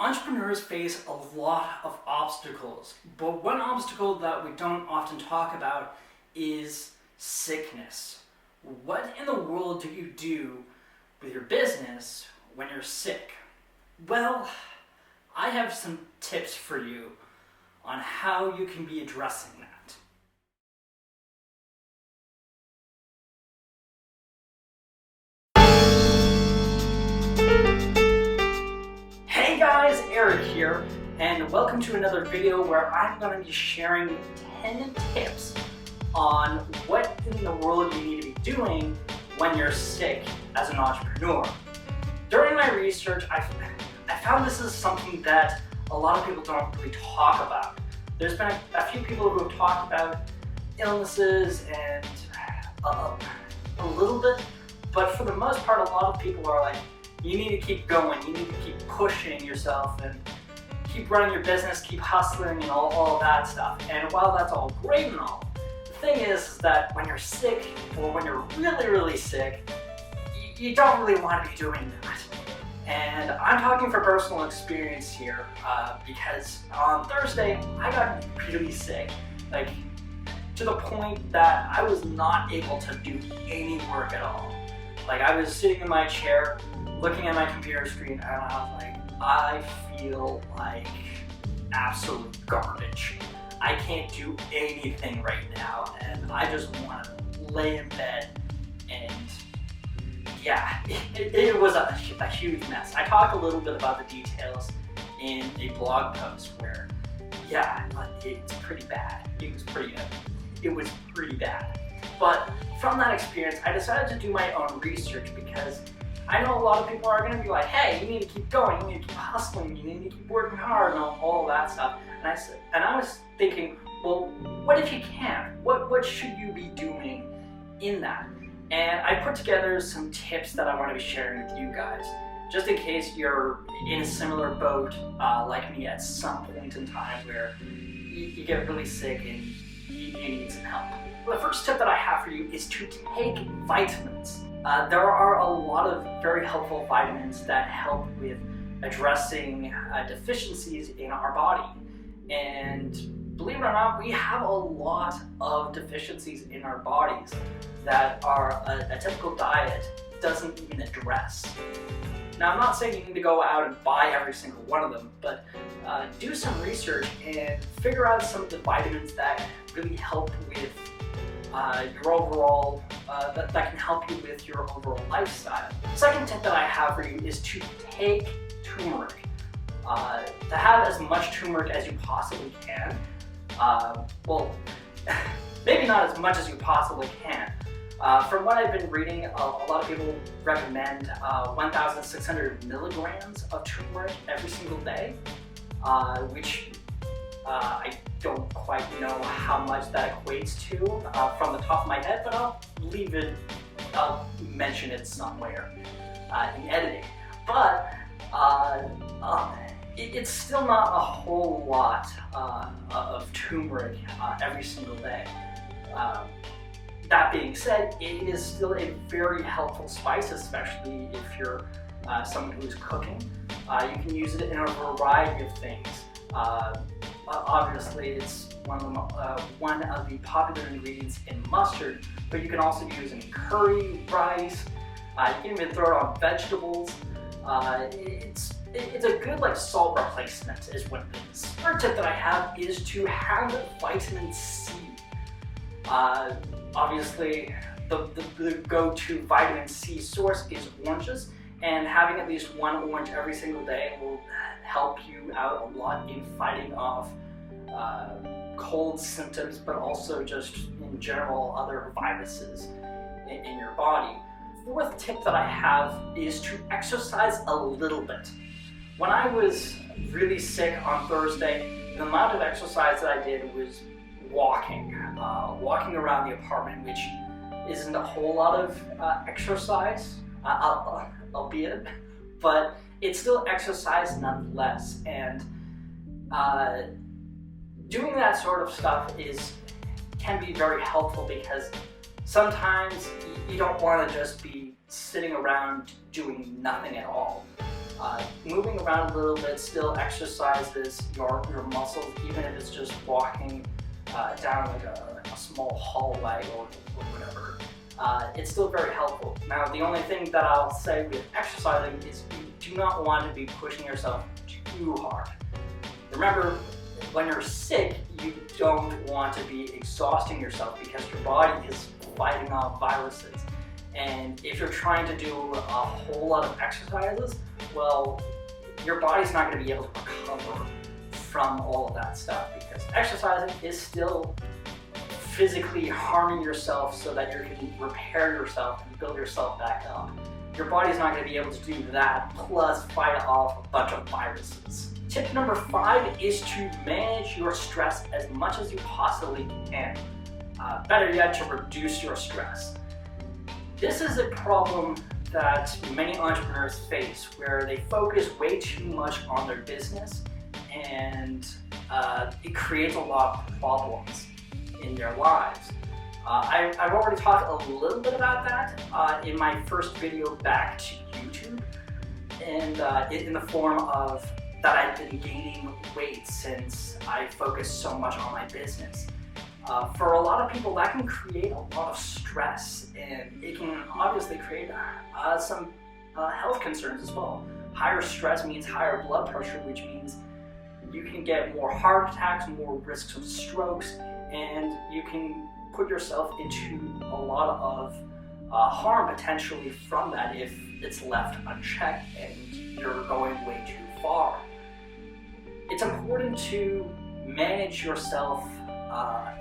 Entrepreneurs face a lot of obstacles, but one obstacle that we don't often talk about is sickness. What in the world do you do with your business when you're sick? Well, I have some tips for you on how you can be addressing that. Hey guys, Eric here, and welcome to another video where I'm going to be sharing 10 tips on what in the world you need to be doing when you're sick as an entrepreneur. During my research, I found this is something that a lot of people don't really talk about. There's been a few people who have talked about illnesses and a little bit, but for the most part, a lot of people are like, you need to keep going, you need to keep pushing yourself and keep running your business, keep hustling and all of that stuff. And while that's all great and all, the thing is that when you're sick or when you're really sick, you don't really want to be doing that. And I'm talking from personal experience here because on Thursday I got really sick, like to the point that I was not able to do any work at all. Like I was sitting in my chair looking at my computer screen and I was like, I feel like absolute garbage. I can't do anything right now and I just want to lay in bed. And yeah, it was a huge mess. I talk a little bit about the details in a blog post where, yeah, it's pretty bad. It was pretty bad. But from that experience, I decided to do my own research because I know a lot of people are going to be like, hey, you need to keep going, you need to keep hustling, you need to keep working hard and all that stuff. And I was thinking, well, what if you can't? What should you be doing in that? And I put together some tips that I want to be sharing with you guys, just in case you're in a similar boat like me at some point in time where you get really sick and you need some help. The first tip that I have for you is to take vitamins. There are a lot of very helpful vitamins that help with addressing deficiencies in our body. And believe it or not, we have a lot of deficiencies in our bodies that a typical diet doesn't even address. Now, I'm not saying you need to go out and buy every single one of them, but do some research and figure out some of the vitamins that really help with your overall, that can help you with your overall lifestyle. The second tip that I have for you is to take turmeric. To have as much turmeric as you possibly can. Well, maybe not as much as you possibly can. From what I've been reading, a lot of people recommend 1,600 milligrams of turmeric every single day, which I don't quite know how much that equates to from the top of my head, but I'll mention it somewhere in editing. But it's still not a whole lot of turmeric every single day. That being said, it is still a very helpful spice, especially if you're someone who is cooking. You can use it in a variety of things. Obviously, it's one of the popular ingredients in mustard, but you can also use it in curry, rice. You can even throw it on vegetables. It's a good salt replacement is what it is. Third tip that I have is to have vitamin C. Obviously, the go-to vitamin C source is oranges, and having at least one orange every single day will help you out a lot in fighting off cold symptoms, but also just in general other viruses in your body. Fourth tip that I have is to exercise a little bit. When I was really sick on Thursday, the amount of exercise that I did was walking around the apartment, which isn't a whole lot of exercise, albeit, but it's still exercise nonetheless. And doing that sort of stuff can be very helpful because sometimes you don't want to just be sitting around doing nothing at all. Moving around a little bit still exercises your muscles, even if it's just walking down like a small hallway or whatever. It's still very helpful. Now, the only thing that I'll say with exercising is you do not want to be pushing yourself too hard. Remember, when you're sick, you don't want to be exhausting yourself because your body is fighting off viruses. And if you're trying to do a whole lot of exercises, well, your body's not going to be able to recover from all of that stuff, because exercising is still physically harming yourself so that you can repair yourself and build yourself back up. Your body's not going to be able to do that, plus fight off a bunch of viruses. Tip number 5 is to manage your stress as much as you possibly can. Better yet, to reduce your stress. This is a problem that many entrepreneurs face, where they focus way too much on their business, and it creates a lot of problems in their lives. I've already talked a little bit about that in my first video back to YouTube, and in the form of that I've been gaining weight since I focused so much on my business. For a lot of people, that can create a lot of stress, and it can obviously create some health concerns as well. Higher stress means higher blood pressure, which means you can get more heart attacks, more risks of strokes, and you can put yourself into a lot of harm potentially from that if it's left unchecked and you're going way too far. It's important to manage yourself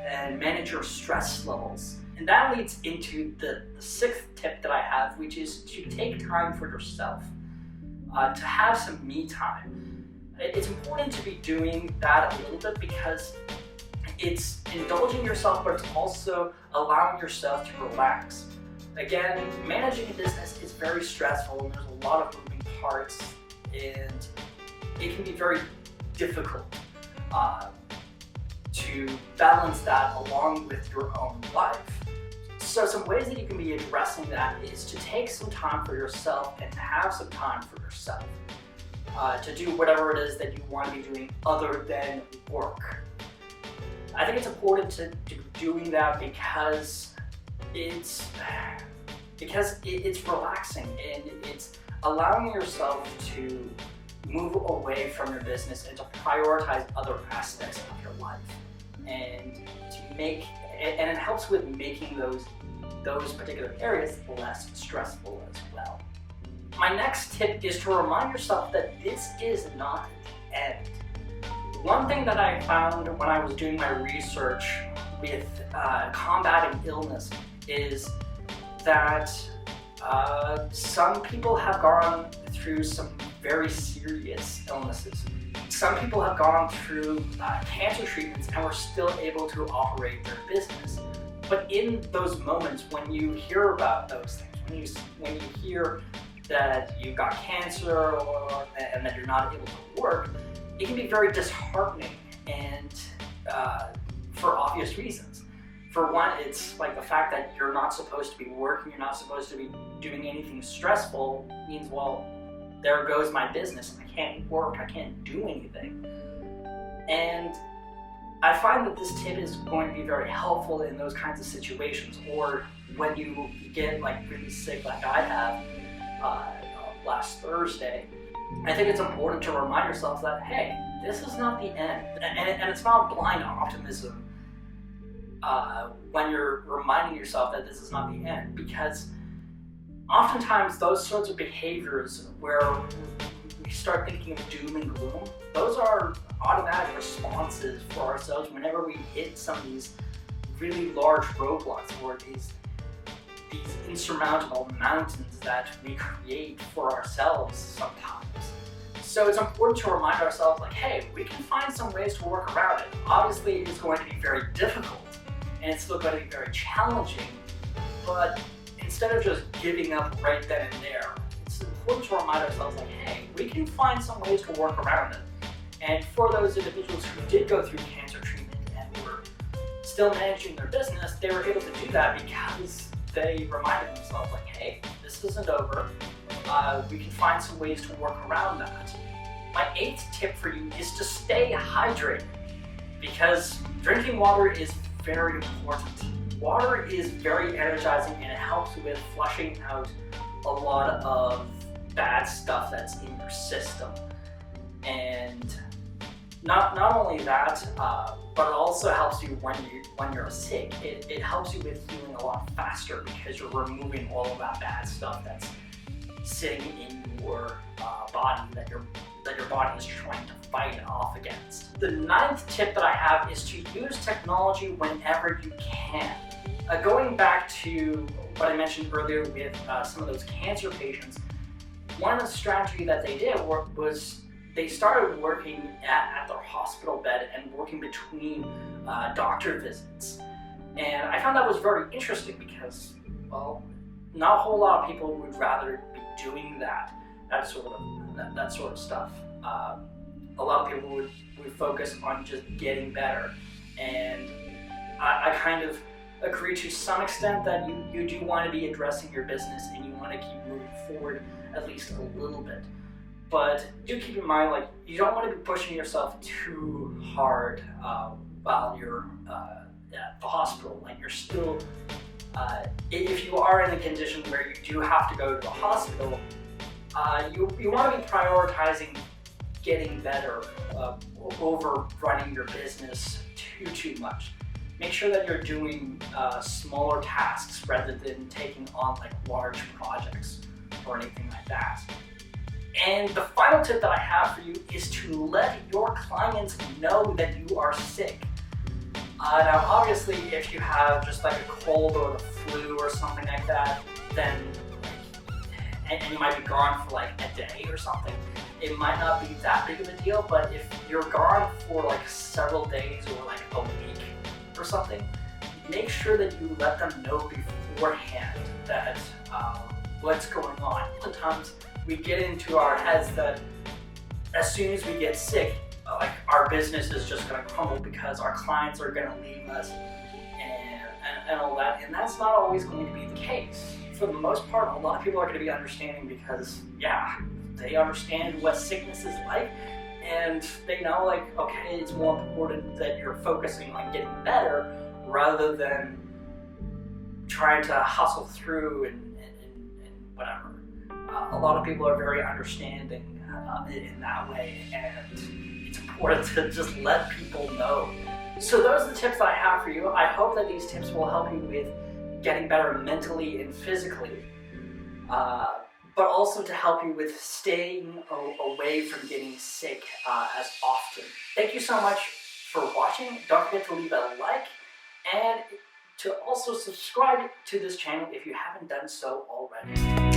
and manage your stress levels. And that leads into the 6th tip that I have, which is to take time for yourself, to have some me time. It's important to be doing that a little bit because it's indulging yourself, but it's also allowing yourself to relax. Again, managing a business is very stressful, and there's a lot of moving parts, and it can be very difficult to balance that along with your own life. So some ways that you can be addressing that is to take some time for yourself and have some time for yourself to do whatever it is that you want to be doing other than work. I think it's important to be doing that because it's relaxing, and it's allowing yourself to move away from your business and to prioritize other aspects of your life, and it helps with making those particular areas less stressful as well. My next tip is to remind yourself that this is not the end. One thing that I found when I was doing my research with combating illness is that some people have gone through some very serious illnesses. Some people have gone through cancer treatments and were still able to operate their business. But in those moments, when you hear about those things, when you hear that you've got cancer and that you're not able to work, it can be very disheartening, and for obvious reasons. For one, it's like the fact that you're not supposed to be working, you're not supposed to be doing anything stressful means, well, there goes my business. I can't work, I can't do anything. And I find that this tip is going to be very helpful in those kinds of situations, or when you get like really sick like I have last Thursday. I think it's important to remind yourself that, hey, this is not the end. And it's not blind optimism when you're reminding yourself that this is not the end, because oftentimes those sorts of behaviors where we start thinking of doom and gloom, those are automatic responses for ourselves whenever we hit some of these really large roadblocks or these insurmountable mountains that we create for ourselves sometimes. So it's important to remind ourselves, like, hey, we can find some ways to work around it. Obviously, it's going to be very difficult, and it's still going to be very challenging, but instead of just giving up right then and there, it's important to remind ourselves, like, hey, we can find some ways to work around it. And for those individuals who did go through cancer treatment and were still managing their business, they were able to do that because they reminded themselves, like, hey, this isn't over. we can find some ways to work around that. My 8th tip for you is to stay hydrated, because drinking water is very important. Water is very energizing and it helps with flushing out a lot of bad stuff that's in your system. And not only that, but it also helps you when you're sick. It helps you with healing a lot faster because you're removing all of that bad stuff that's sitting in your body that your body is trying to fight off against. The 9th tip that I have is to use technology whenever you can. Going back to what I mentioned earlier with some of those cancer patients, one of the strategies that they did was they started working at their hospital bed and working between doctor visits. And I found that was very interesting because, well, not a whole lot of people would rather be doing that sort of stuff. A lot of people would focus on just getting better, and I kind of agree to some extent that you do want to be addressing your business and you want to keep moving forward at least a little bit. But do keep in mind, like, you don't want to be pushing yourself too hard while you're at the hospital. Like, you're still, if you are in a condition where you do have to go to the hospital, you want to be prioritizing getting better over running your business too much. Make sure that you're doing smaller tasks rather than taking on like large projects or anything like that. And the final tip that I have for you is to let your clients know that you are sick. Now obviously if you have just like a cold or the flu or something like that, then and you might be gone for like a day or something, it might not be that big of a deal. But if you're gone for like several days or like a week or something, make sure that you let them know beforehand that what's going on. Sometimes we get into our heads that as soon as we get sick, like our business is just going to crumble because our clients are going to leave us and all that, and that's not always going to be the case. For the most part, a lot of people are going to be understanding because, yeah, they understand what sickness is like, and they know, like, okay, it's more important that you're focusing on getting better rather than trying to hustle through and whatever. A lot of people are very understanding in that way, and it's important to just let people know. So those are the tips that I have for you. I hope that these tips will help you with getting better mentally and physically, but also to help you with staying away from getting sick as often. Thank you so much for watching. Don't forget to leave a like and to also subscribe to this channel if you haven't done so already.